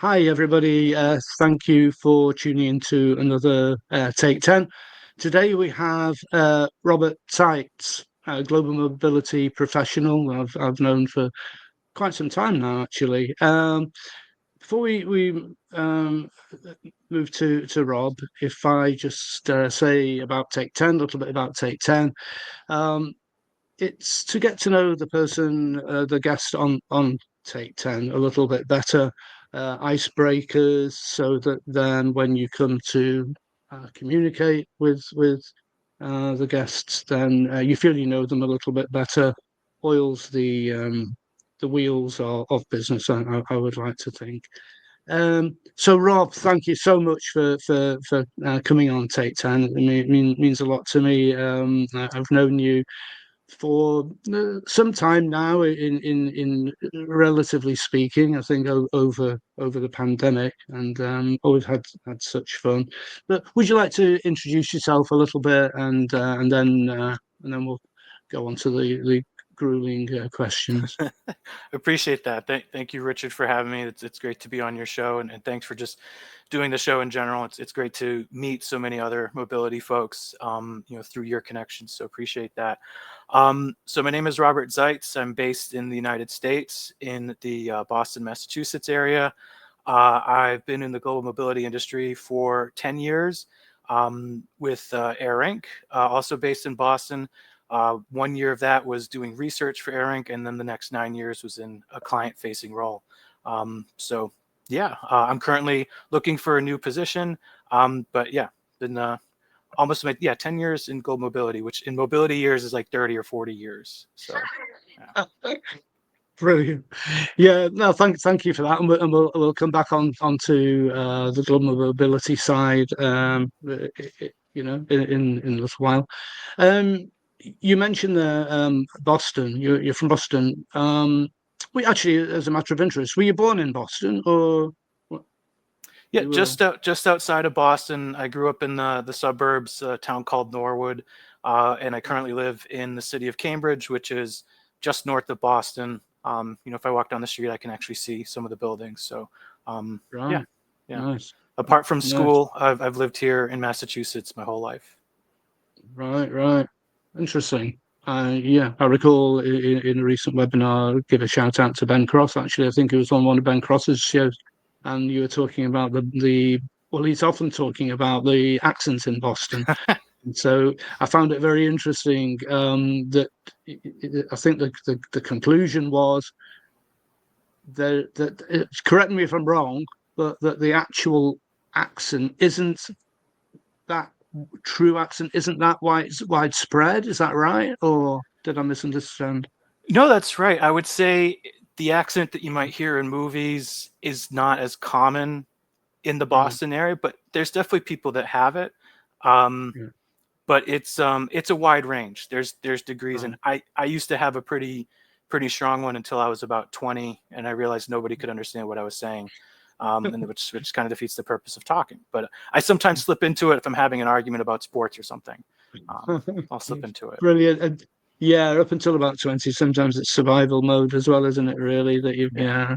Hi, everybody. Thank you for tuning into another Take 10. Today we have Robert Zeitz, a global mobility professional I've known for quite some time now, actually. Before we move to Rob, if I just say about Take 10, a little bit about Take 10. Um, it's to get to know the person, the guest on Take 10 a little bit better, icebreakers, so that then when you come to communicate with the guests, then you feel you know them a little bit better, oils the wheels of business. I would like to think. So Rob, thank you so much for coming on Take 10. Means a lot to me. I've known you for some time now, in relatively speaking. I think over the pandemic, and always had such fun. But would you like to introduce yourself a little bit, and then we'll go on to the grueling questions. Appreciate that. Thank you, Richard, for having me. It's great to be on your show, and thanks for just doing the show in general. It's great to meet so many other mobility folks, through your connections. So appreciate that. So my name is Robert Zeitz. I'm based in the United States, in the Boston, Massachusetts area. I've been in the global mobility industry for 10 years with Air Inc., also based in Boston. 1 year of that was doing research for Air Inc., and then the next 9 years was in a client-facing role. I'm currently looking for a new position. But yeah, been almost 10 years in global mobility, which in mobility years is like 30 or 40 years. So yeah. Brilliant. Yeah, no, thank you for that, and we'll come back onto the global mobility side, in a little while. You mentioned Boston. You're from Boston. We actually, as a matter of interest, were you born in Boston, or Yeah, you were? just outside of Boston. I grew up in the suburbs, a town called Norwood, and I currently live in the city of Cambridge, which is just north of Boston. If I walk down the street, I can actually see some of the buildings. So, yeah, Right. yeah. Nice. Apart from Nice. school, I've lived here in Massachusetts my whole life. Right. Interesting. Yeah, I recall in a recent webinar, give a shout out to Ben Cross. Actually, I think it was on one of Ben Cross's shows, and you were talking about well, he's often talking about the accents in Boston. And so I found it very interesting, that I think the conclusion was that, correct me if I'm wrong, but that the actual accent isn't that true accent isn't that widespread. Is that right, or did I misunderstand? No, that's right. I would say the accent that you might hear in movies is not as common in the Yeah, Boston area, but there's definitely people that have it. Um, yeah, but it's a wide range. There's degrees, and right. I used to have a pretty strong one until I was about 20, and I realized nobody could understand what I was saying, and which kind of defeats the purpose of talking. But I sometimes slip into it if I'm having an argument about sports or something. I'll slip into it. Brilliant. And yeah, up until about 20, sometimes it's survival mode as well, isn't it? Really, that you Yeah.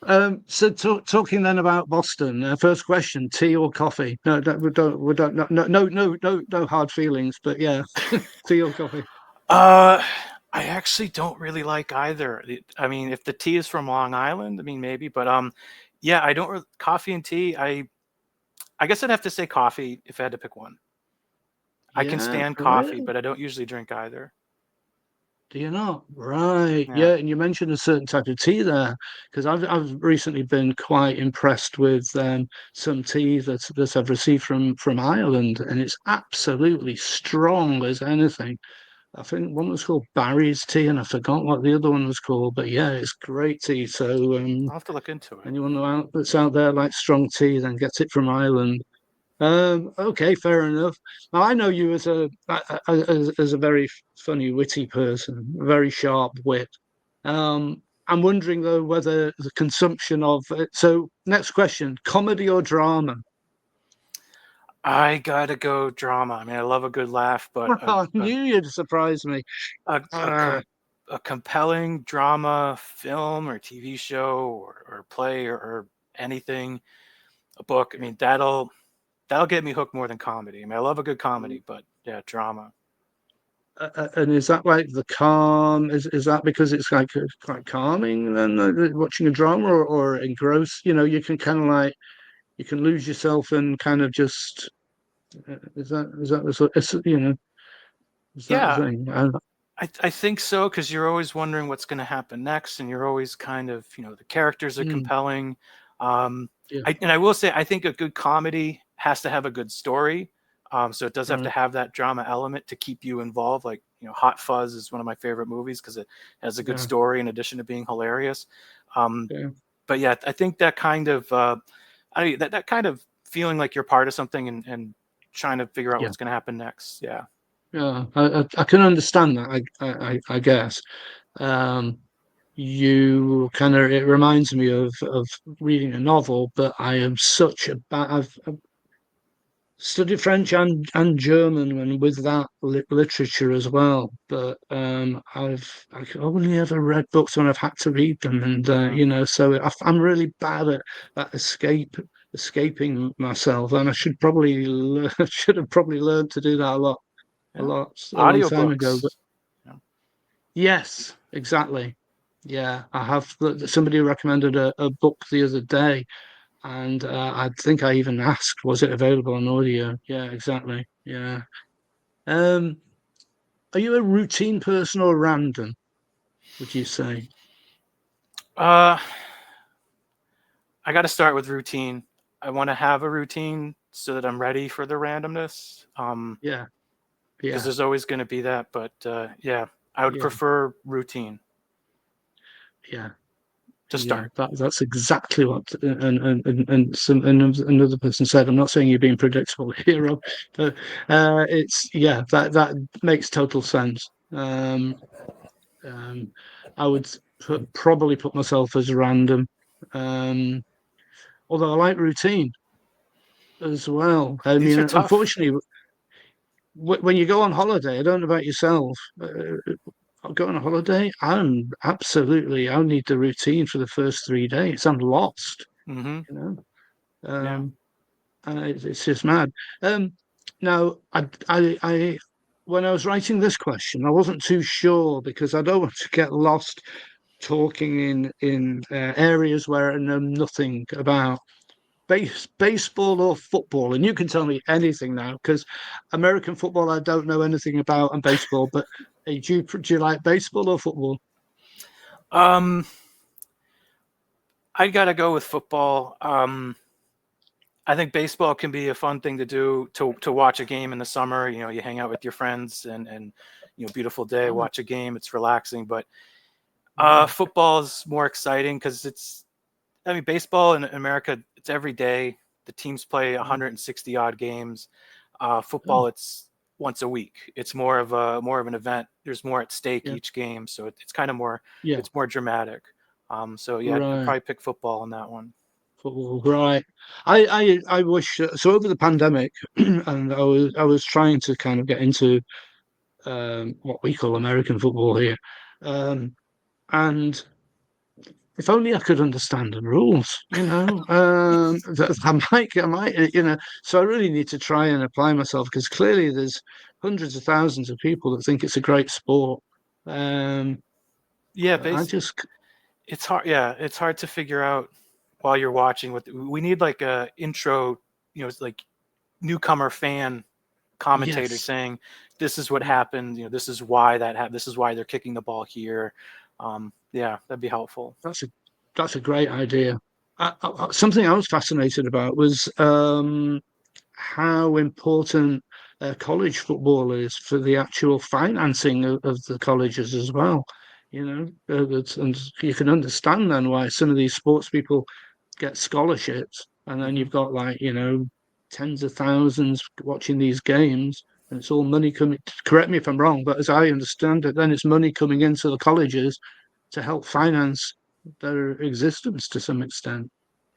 yeah. So talking then about Boston. First question: tea or coffee? No, we don't. No hard feelings, but yeah, tea or coffee. Uh, I actually don't really like either. I mean, if the tea is from Long Island, I mean maybe, but yeah, I don't coffee and tea. I guess I'd have to say coffee if I had to pick one. I can Yeah, stand coffee, really. but I don't usually drink either. Do you not? Right. Yeah. Yeah, and you mentioned a certain type of tea there, because I've recently been quite impressed with some tea that I've received from Ireland, and it's absolutely strong as anything. I think one was called Barry's tea, and I forgot what the other one was called, but yeah, it's great tea. So I'll have to look into it. anyone that's out there like strong tea, then get it from Ireland. Okay, fair enough. Now, I know you as a very funny, witty person, a very sharp wit. I'm wondering though whether the consumption of it. So, next question: comedy or drama? I gotta go drama. I mean, I love a good laugh, but I knew you'd surprise me. a, a, Uh, com- a compelling drama film or TV show or play or anything, a book. I mean, that'll get me hooked more than comedy. I mean, I love a good comedy, but yeah, drama. And is that like the calm? Is that because it's like quite calming then watching a drama, or engross? You know, you can kind of like you can lose yourself and kind of just is that the sort? You know, is that the Yeah, thing? I think so, because you're always wondering what's going to happen next, and you're always kind of, the characters are Mm, compelling. yeah, I will say, I think a good comedy has to have a good story. So it does have to right. have that drama element to keep you involved. Like, Hot Fuzz is one of my favorite movies because it has a good Yeah, story in addition to being hilarious. Um, yeah, but yeah, I think that kind of, that kind of feeling like you're part of something, and trying to figure out yeah, what's going to happen next. Yeah. yeah. I can understand that. I guess. Um, you kind of it reminds me of reading a novel, but I am such a bad. I've studied French and German, and with that literature as well. But I've only ever read books when I've had to read them, and Mhm. so I'm really bad at that escaping myself, and I should probably should have probably learned to do that Yeah. a long time ago. But Audiobooks. Yeah. yes, exactly. Yeah, I have. Somebody recommended a book the other day, and I think I even asked, was it available on audio? Yeah, exactly. Yeah. Um, are you a routine person or random, would you say? Uh, I got to start with routine. I want to have a routine so that I'm ready for the randomness. Yeah, Because yeah, there's always going to be that. But yeah, I would yeah, prefer routine yeah, to yeah. start. That's exactly what another person said. I'm not saying you're being predictable here, Rob, but it's yeah, that makes total sense. Um, I would probably put myself as random. Um, although I like routine as well. I These mean, are tough. unfortunately, when you go on holiday, I don't know about yourself. I go on a holiday, I need the routine for the first 3 days. I'm lost, Hmm. you know. Yeah. Um, it's just mad. Um, now, when I was writing this question, I wasn't too sure because I don't want to get lost talking in areas where I know nothing about baseball or football, and you can tell me anything now because American football I don't know anything about, and baseball. But do you like baseball or football? Um, I got to go with football. I think baseball can be a fun thing to do, to watch a game in the summer. You hang out with your friends, and beautiful day, Oh, watch a game. It's relaxing. But yeah, football is more exciting because I mean, baseball in America, it's every day. The teams play yeah. 160 odd games. Oh, Football, it's once a week. It's more of an event. There's more at stake yeah, each game, so it's kind of more, yeah, it's more dramatic. So yeah, I'd right. probably pick football on that one. Football, right. I wish so over the pandemic, and I was trying to kind of get into what we call American football here, um, and if only I could understand the rules, I might, So I really need to try and apply myself because clearly there's hundreds of thousands of people that think it's a great sport. Um, Yeah, but I just, it's hard. Yeah, it's hard to figure out while you're watching. What we need, like a intro, it's like newcomer fan commentator yes, saying, "This is what yeah, happened. This is why that happened. This is why they're kicking the ball here." Yeah, that'd be helpful. that's a that's a great idea. Something I was fascinated about was how important college football is for the actual financing of the colleges as well. And you can understand then why some of these sports people get scholarships, and then Hmm. you've got like tens of thousands watching these games, and it's all money coming. Correct me if I'm wrong, but as I understand it, then it's money coming into the colleges to help finance their existence to some extent.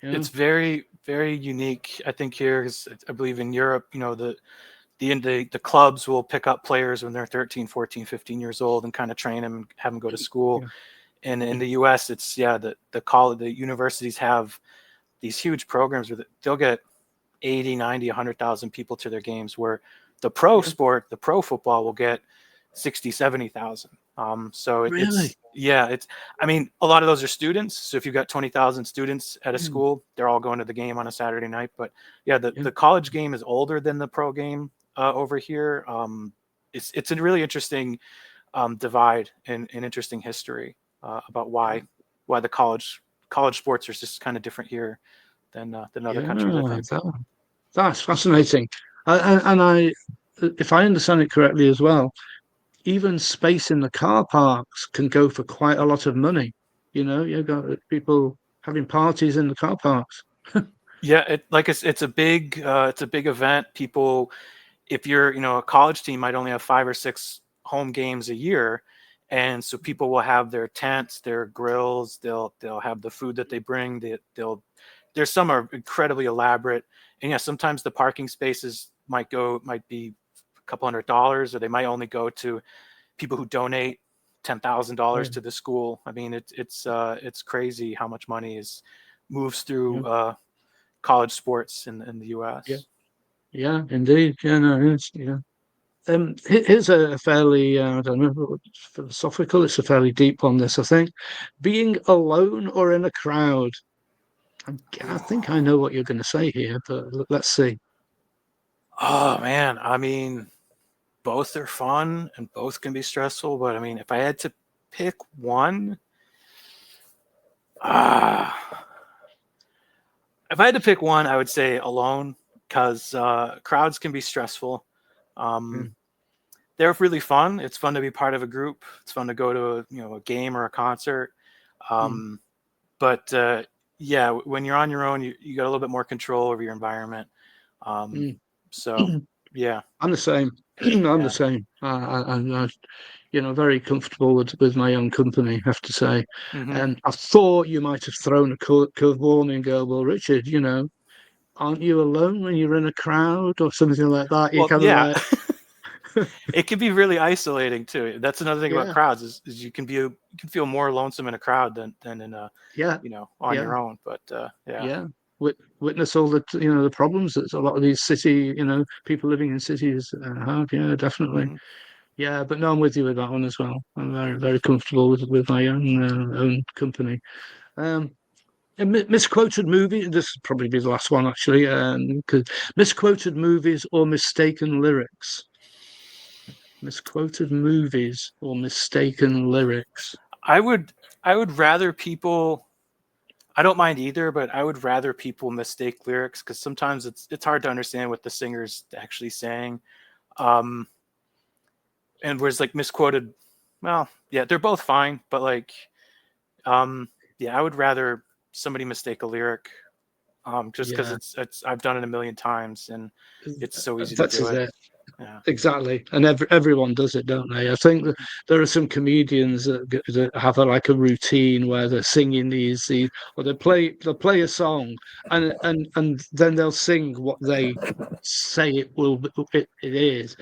Yeah, It's very, very unique. I think here is, I believe in Europe, the clubs will pick up players when they're 13, 14, 15 years old and kind of train them and have them go to school. yeah, And in yeah, the US, it's, yeah, the universities have these huge programs where they'll get 80, 90, 100,000 people to their games, where the pro sport, the pro football will get 60, 70,000. So Really? I mean, a lot of those are students. So if you've got 20,000 students at a school, they're all going to the game on a Saturday night. But yeah, the college game is older than the pro game over here. It's a really interesting divide and interesting history about why the college sports are just kind of different here than other countries, I think. That's fascinating. And if I understand it correctly as well, even space in the car parks can go for quite a lot of money. You've got people having parties in the car parks. Yeah, it's a big event. People, if you're a college team, might only have 5 or 6 home games a year, and so people will have their tents, their grills. They'll have the food that they bring. There's some are incredibly elaborate, and yeah, sometimes the parking spaces might be a couple $100, or they might only go to people who donate $10,000 to the school. I mean, it's crazy how much money moves through college sports in the U.S. Yeah, indeed. Yeah, no, it's here's a fairly I don't know, philosophical. It's a fairly deep one. This, I think, being alone or in a crowd. I think I know what you're going to say here, but let's see. Oh man, I mean, both are fun and both can be stressful. But I mean, if I had to pick one, if I had to pick one, I would say alone, because crowds can be stressful. They're really fun. It's fun to be part of a group. It's fun to go to a game or a concert. But yeah, when you're on your own, you got a little bit more control over your environment. So yeah, I'm the same. I'm the same. I'm very comfortable with my own company, I have to say. And I thought you might have thrown a curveball and go, well, Richard, aren't you alone when you're in a crowd or something like that? You well, kind of yeah. like It can be really isolating too. That's another thing about crowds is you can feel more lonesome in a crowd than in a on your own. But witness all the problems that a lot of these city people living in cities have. Yeah, definitely. Yeah, but no, I'm with you with that one as well. I'm very, very comfortable with my own company. A misquoted movie. This will probably be the last one actually. Because misquoted movies or mistaken lyrics. Misquoted movies or mistaken lyrics. I would rather people. I don't mind either, but I would rather people mistake lyrics, because sometimes it's hard to understand what the singer's actually saying. And whereas like misquoted, well, yeah, they're both fine, but like, I would rather somebody mistake a lyric, just because it's I've done it a million times and it's so easy to do it. Yeah. Exactly, and everyone does it, don't they? I think that there are some comedians that have like a routine where they're singing these, or they'll play a song, and then they'll sing what they say it is,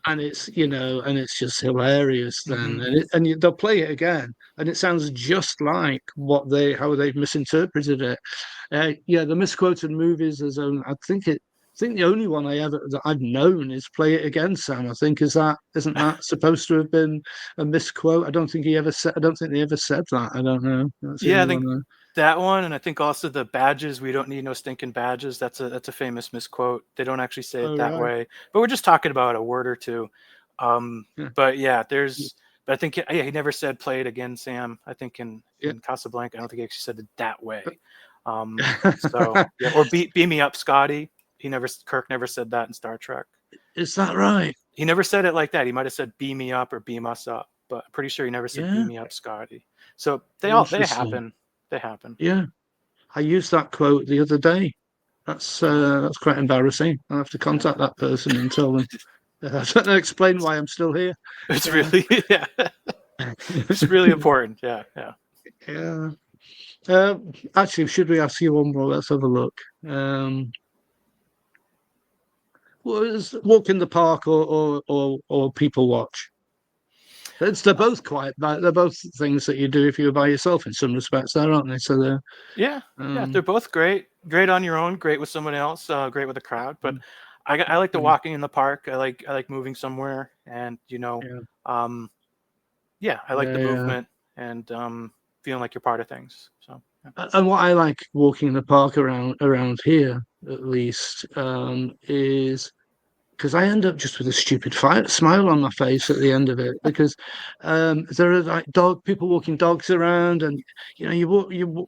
and it's just hilarious then, and they'll play it again, and it sounds just like how they've misinterpreted it. The misquoted movies is I think the only one that I've known is Play It Again, Sam. I think isn't that supposed to have been a misquote? I don't think they ever said that. I don't know. That's the Yeah, I only think one. that one, and I think also the badges. We don't need no stinking badges. That's a famous misquote. They don't actually say it that way, but we're just talking about a word or two. But yeah, But I think he never said "Play It Again, Sam." I think in Casablanca, I don't think he actually said it that way. So yeah, or beam me up, Scotty. Kirk never said that in Star Trek. Is that right? He never said it like that. He might have said "beam me up" or "beam us up," but I'm pretty sure he never said "beam me up, Scotty." So they happen. They happen. Yeah, I used that quote the other day. That's quite embarrassing. I'll have to contact that person and tell them. Explain why I'm still here. It's really it's really important. Yeah. Actually, should we ask you one more? Let's have a look. Walk in the park or people watch. They're both they're both things that you do if you're by yourself in some respects, there, aren't they? So they're both great. great on your own, great with someone else, great with a crowd. But I like the Mm, walking in the park. I like moving somewhere, and yeah, um, yeah, I like yeah, the yeah. movement and feeling like you're part of things. So yeah. And what I like walking the park around here, at least, is because I end up just with a stupid smile on my face at the end of it because there are like people walking dogs around, and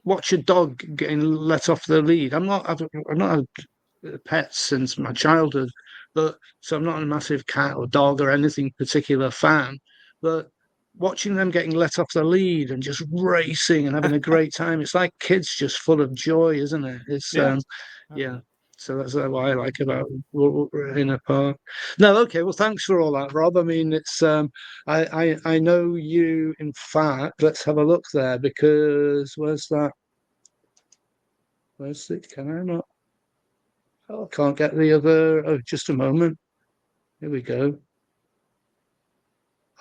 watch a dog getting let off the lead. I'm not a pet since my childhood, but so I'm not a massive cat or dog or anything particular fan, but watching them getting let off the lead and just racing and having a great time, it's like kids just full of joy, isn't it? It's Yeah. yeah. So that's what I like about in a park. No, okay. Well, thanks for all that, Rob. I mean, it's I know you. In fact, let's have a look there because where's that? Where's it? Can I not? Oh, I can't get the other. Oh, just a moment. Here we go.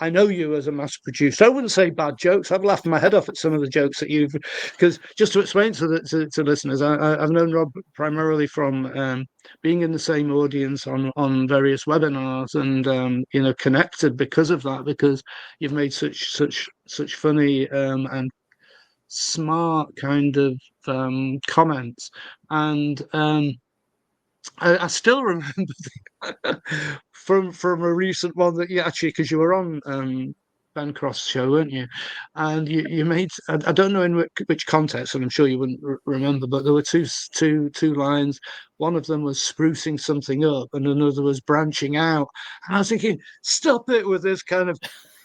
I know you as a mass producer. I wouldn't say bad jokes. I've laughed my head off at some of the jokes that you've, because just to explain to listeners, I've known Rob primarily from being in the same audience on various webinars, and connected because of that, because you've made such funny and smart kind of comments, and I still remember from a recent one that you actually, because you were on Ben Cross show, weren't you? And you made, I don't know in which context, and I'm sure you wouldn't remember, but there were two lines. One of them was sprucing something up, and another was branching out. And I was thinking, stop it with this kind of.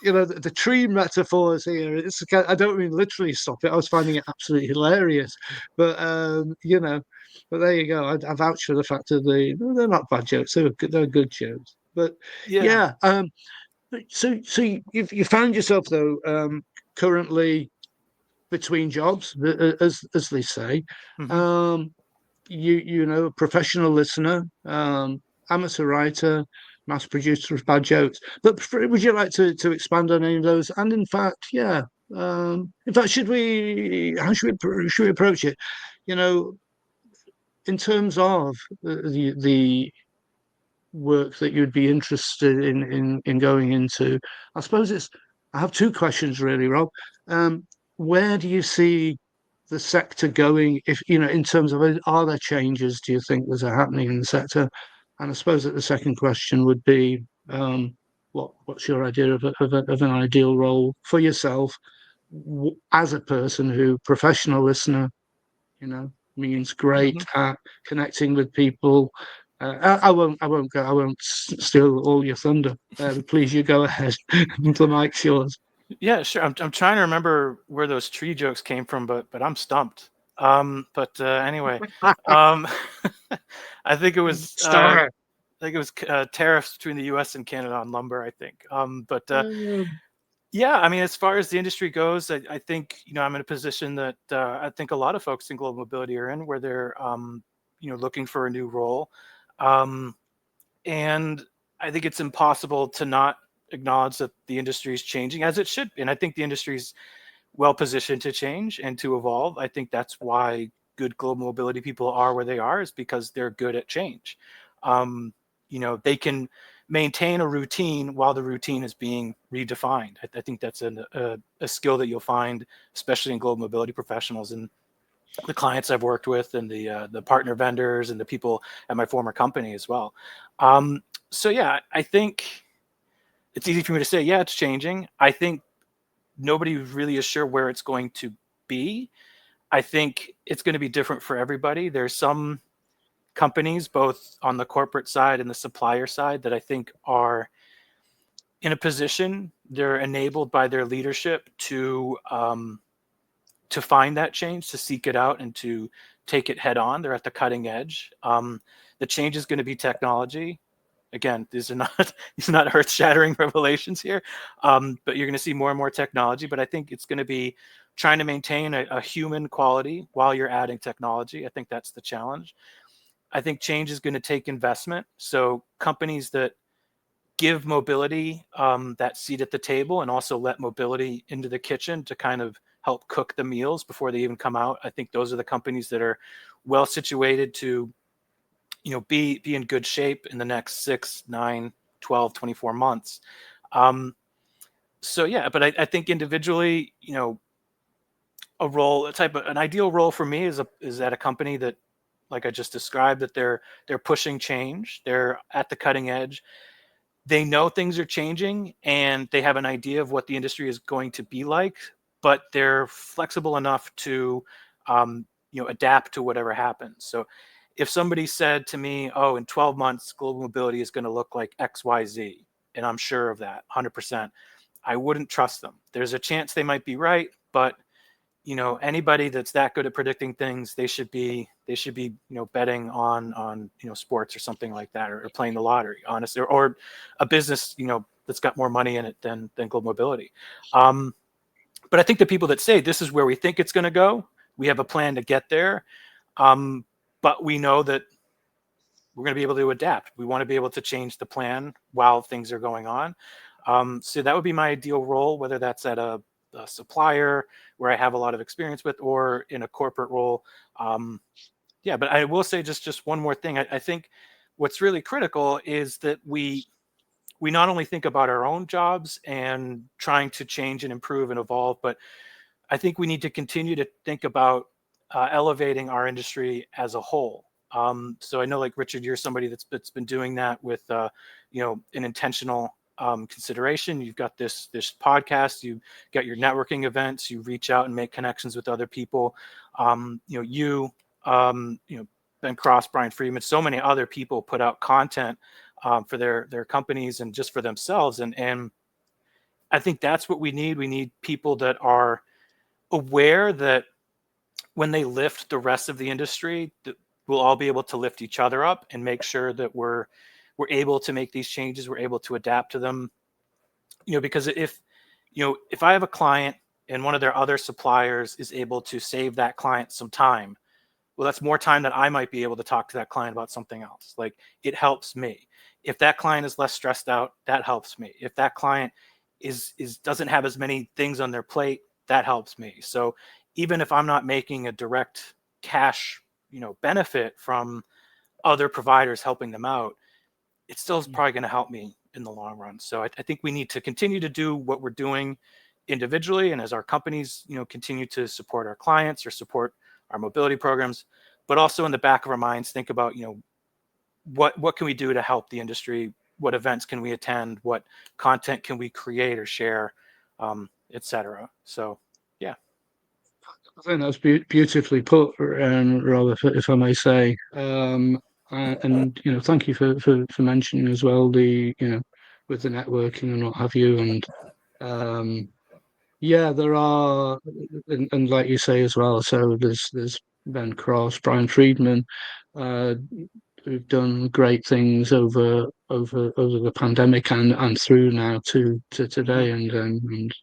The tree metaphors here. I don't mean literally stop it. I was finding it absolutely hilarious, but but there you go. I vouch for the fact that they're not bad jokes. They're good jokes. But Yeah. yeah. So you found yourself though currently between jobs, as they say. Hmm. Um, a professional listener, amateur writer, mass producer of bad jokes. But would you like to expand on any of those? And in fact, yeah. In fact, how should we approach it? You know, in terms of the work that you'd be interested in going into, I suppose I have two questions really, Rob. Um, where do you see the sector going? If in terms of are there changes? Do you think there's happening in the sector? And I suppose that the second question would be, what's your idea of an ideal role for yourself as a person who professional listener, means great Hmm. at connecting with people. I won't steal all your thunder. Please, you go ahead. The mic's yours. Yeah, sure. I'm trying to remember where those tree jokes came from, but I'm stumped. But anyway, um, I think it was Star. tariffs between the U.S. and Canada on lumber. I think. But Um, yeah, I mean, as far as the industry goes, I think I'm in a position that I think a lot of folks in global mobility are in, where they're looking for a new role, um, and I think it's impossible to not acknowledge that the industry is changing as it should, and I think the industry's well positioned to change and to evolve. I think that's why good global mobility people are where they are, is because they're good at change. Um, they can maintain a routine while the routine is being redefined. I think that's a skill that you'll find, especially in global mobility professionals and the clients I've worked with, and the partner vendors and the people at my former company as well. So yeah, I think it's easy for me to say, yeah, it's changing. I think nobody really is sure where it's going to be. I think it's going to be different for everybody. There's some companies, both on the corporate side and the supplier side, that I think are in a position, they're enabled by their leadership to find that change, to seek it out, and to take it head on. They're at the cutting edge. The change is going to be technology. Again, these are not these are not earth-shattering revelations here, but you're going to see more and more technology. But I think it's going to be trying to maintain a human quality while you're adding technology. I think that's the challenge. I think change is going to take investment. So companies that give mobility that seat at the table, and also let mobility into the kitchen to kind of help cook the meals before they even come out. I think those are the companies that are well situated to, be in good shape in the next 6, 9, 12, 24 months. So yeah, but I think individually, an ideal role for me is at a company that, like I just described, that they're pushing change, they're at the cutting edge, they know things are changing, and they have an idea of what the industry is going to be like, but they're flexible enough to, adapt to whatever happens. So if somebody said to me, oh, in 12 months, global mobility is going to look like XYZ, and I'm sure of that 100%, I wouldn't trust them. There's a chance they might be right, but anybody that's that good at predicting things, they should be betting on sports or something like that, or playing the lottery, honestly, or a business that's got more money in it than global mobility. But I think the people that say this is where we think it's going to go, we have a plan to get there, but we know that we're going to be able to adapt. We want to be able to change the plan while things are going on. So that would be my ideal role, whether that's at a supplier where I have a lot of experience with, or in a corporate role. But I will say just one more thing. I think what's really critical is that we not only think about our own jobs and trying to change and improve and evolve, but I think we need to continue to think about elevating our industry as a whole. So I know, like Richard, you're somebody that's been doing that with an intentional consideration. You've got this podcast, you got your networking events, you reach out and make connections with other people. Ben Cross, Brian Friedman, so many other people put out content for their companies and just for themselves. And I think that's what we need. We need people that are aware that when they lift the rest of the industry, that we'll all be able to lift each other up and make sure that we're able to make these changes, we're able to adapt to them. Because if I have a client and one of their other suppliers is able to save that client some time, well, that's more time that I might be able to talk to that client about something else. Like, it helps me. If that client is less stressed out, that helps me. If that client doesn't have as many things on their plate, that helps me. So even if I'm not making a direct cash, benefit from other providers helping them out, it still is probably going to help me in the long run. So I think we need to continue to do what we're doing individually, and as our companies, continue to support our clients or support our mobility programs, but also in the back of our minds, think about, what can we do to help the industry? What events can we attend? What content can we create or share, etc. So, yeah. I think that's beautifully put, Rob, if I may say. And thank you for mentioning as well with the networking and what have you. And there are, and like you say as well. So there's Ben Cross, Brian Friedman, who've done great things over the pandemic and through now to today. And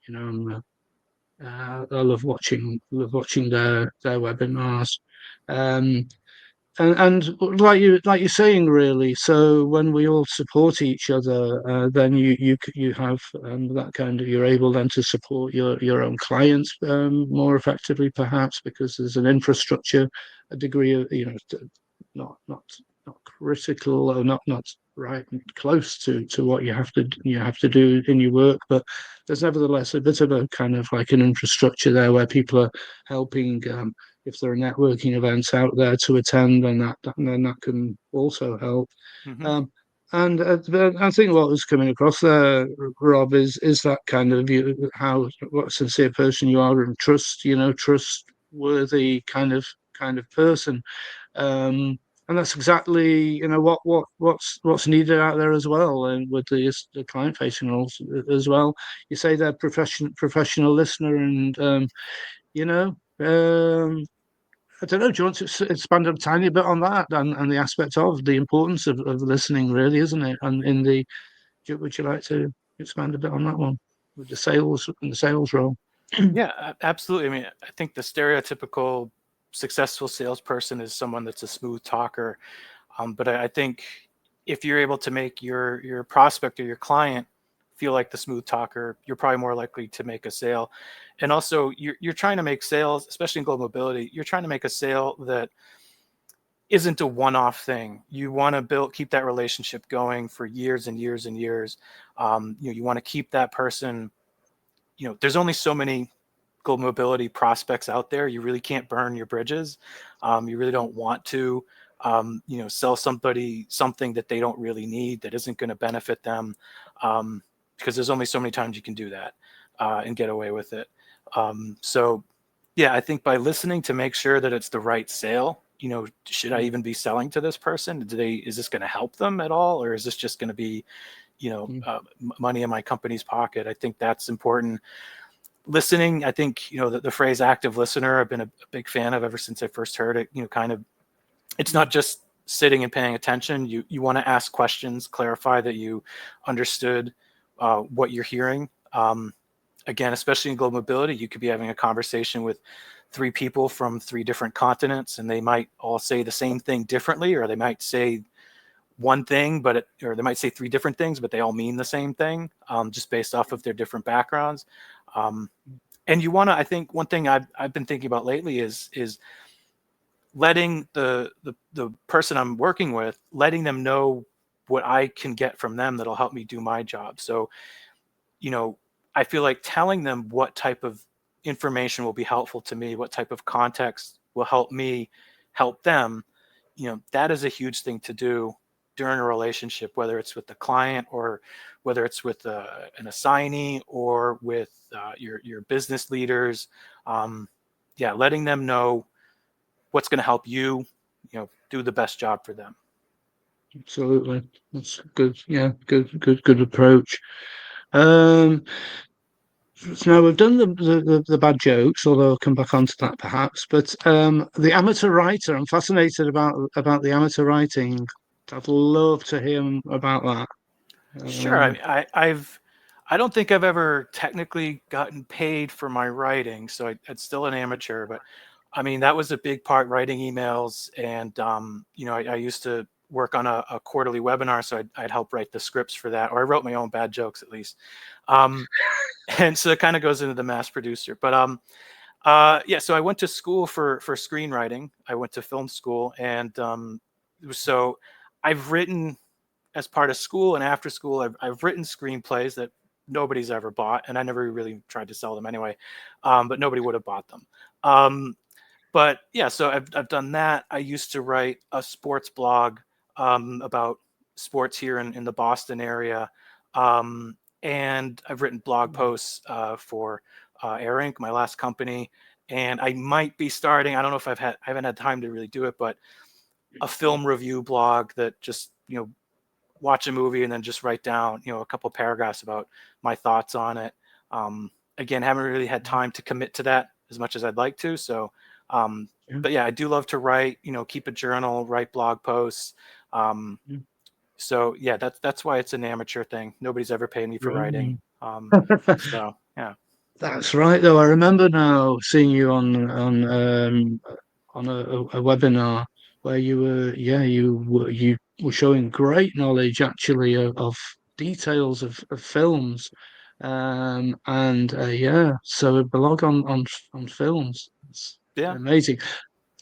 I love watching their webinars. Um, and like you're saying, really. So when we all support each other, then you have that kind of, you're able then to support your own clients more effectively, perhaps, because there's an infrastructure, a degree of not critical, or not right close to what you have to do in your work, but there's nevertheless a bit of a kind of like an infrastructure there where people are helping. If there are networking events out there to attend, then that can also help. Mm-hmm. And I think what was coming across there, Rob, is that kind of what a sincere person you are, and trustworthy kind of person. And that's exactly what's needed out there as well, and with the client facing roles as well. You say they're professional listener, and I don't know. Do you want to expand a tiny bit on that and the aspect of the importance of listening, really, isn't it? And would you like to expand a bit on that one with the sales role? Yeah, absolutely. I mean, I think the stereotypical successful salesperson is someone that's a smooth talker. But I think if you're able to make your prospect or your client feel like the smooth talker, you're probably more likely to make a sale. And also, you're trying to make sales, especially in global mobility. You're trying to make a sale that isn't a one-off thing. You want to keep that relationship going for years and years and years. You want to keep that person. There's only so many global mobility prospects out there. You really can't burn your bridges. You really don't want to, sell somebody something that they don't really need, that isn't going to benefit them, because there's only so many times you can do that and get away with it. So, yeah, I think by listening to make sure that it's the right sale. Should I even be selling to this person? Is this going to help them at all, or is this just going to be, money in my company's pocket? I think that's important. Listening, I think, the phrase active listener, I've been a big fan of ever since I first heard it. It's not just sitting and paying attention. You want to ask questions, clarify that you understood what you're hearing. Again, especially in global mobility, you could be having a conversation with 3 people from 3 different continents, and they might all say the same thing differently, or they might say one thing, or they might say 3 different things, but they all mean the same thing, just based off of their different backgrounds. And you want to, I think one thing I've been thinking about lately is letting the person I'm working with, letting them know what I can get from them that'll help me do my job. So, I feel like telling them what type of information will be helpful to me, what type of context will help me help them, that is a huge thing to do during a relationship, whether it's with the client or whether it's with an assignee or with your business leaders. Letting them know what's going to help you, do the best job for them. Absolutely, that's good. Yeah, good approach. So now we've done the bad jokes, although I'll come back onto that perhaps. But the amateur writer, I'm fascinated about the amateur writing. I'd love to hear about that. Sure. I don't think I've ever technically gotten paid for my writing, so it's still an amateur. But I mean, that was a big part, writing emails, and I used to work on a quarterly webinar, so I'd help write the scripts for that, or I wrote my own bad jokes at least. And so it kind of goes into the mass producer. But so I went to school for screenwriting. I went to film school, and so I've written as part of school and after school. I've written screenplays that nobody's ever bought, and I never really tried to sell them anyway. But nobody would have bought them. But yeah, so I've done that. I used to write a sports blog about sports here in the Boston area. And I've written blog posts for Air Inc., my last company. And I might be starting, I don't know if I haven't had time to really do it, but a film review blog that just, watch a movie and then just write down, a couple of paragraphs about my thoughts on it. Again, haven't really had time to commit to that as much as I'd like to. So, but yeah, I do love to write, keep a journal, write blog posts. So yeah, that's why it's an amateur thing. Nobody's ever paid me for writing. So yeah. That's right, though. I remember now seeing you on a webinar where you were showing great knowledge actually of details of films, and so a blog on films. It's Yeah. amazing.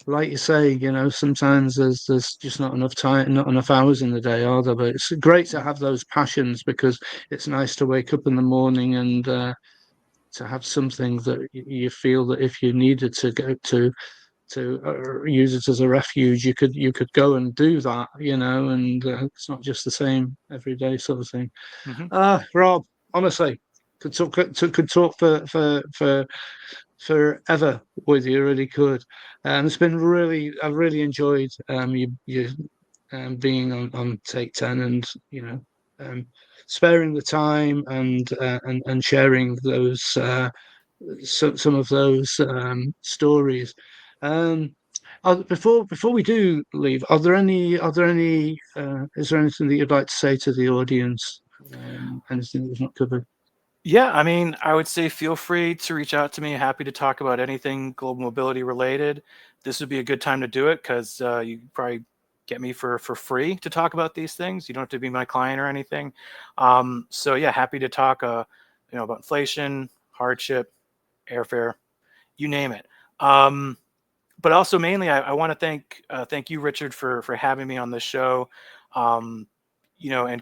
Like you say, sometimes there's just not enough time, not enough hours in the day, are there? But it's great to have those passions, because it's nice to wake up in the morning and to have something that you feel that if you needed to go to use it as a refuge, you could go and do that, and it's not just the same every day sort of thing. Rob, honestly, could talk forever with you, really could. It's been I've really enjoyed you being on Take 10, and sparing the time and sharing those some of those stories. Um, before we do leave, is there anything that you'd like to say to the audience? Anything that we've not covered? Yeah, I mean, I would say feel free to reach out to me. Happy to talk about anything global mobility related. This would be a good time to do it because you probably get me for free to talk about these things. You don't have to be my client or anything. So yeah, happy to talk, about inflation, hardship, airfare, you name it. But also mainly, I want to thank you, Richard, for having me on this show. And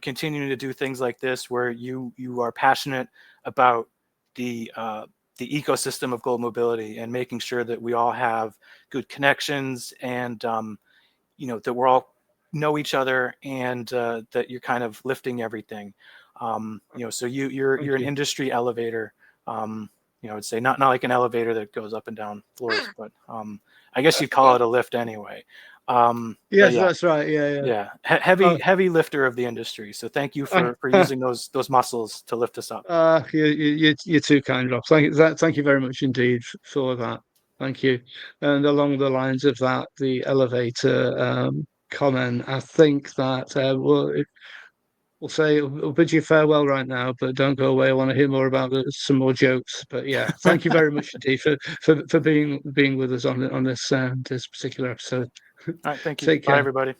continuing to do things like this where you are passionate about the ecosystem of global mobility and making sure that we all have good connections and that we're all know each other and that you're kind of lifting everything. So you're an industry elevator. I'd say not like an elevator that goes up and down floors, but I guess you'd call it a lift anyway. Yes, that's right. Yeah, heavy lifter of the industry. So thank you for using those muscles to lift us up. You're too kind, Rob. Thank you very much indeed for that. Thank you. And along the lines of that, the elevator comment, I think that we'll bid you farewell right now, but don't go away. I want to hear more about some more jokes. But yeah, thank you very much indeed for being with us on this particular episode. All right, thank you. Take care. Bye, everybody.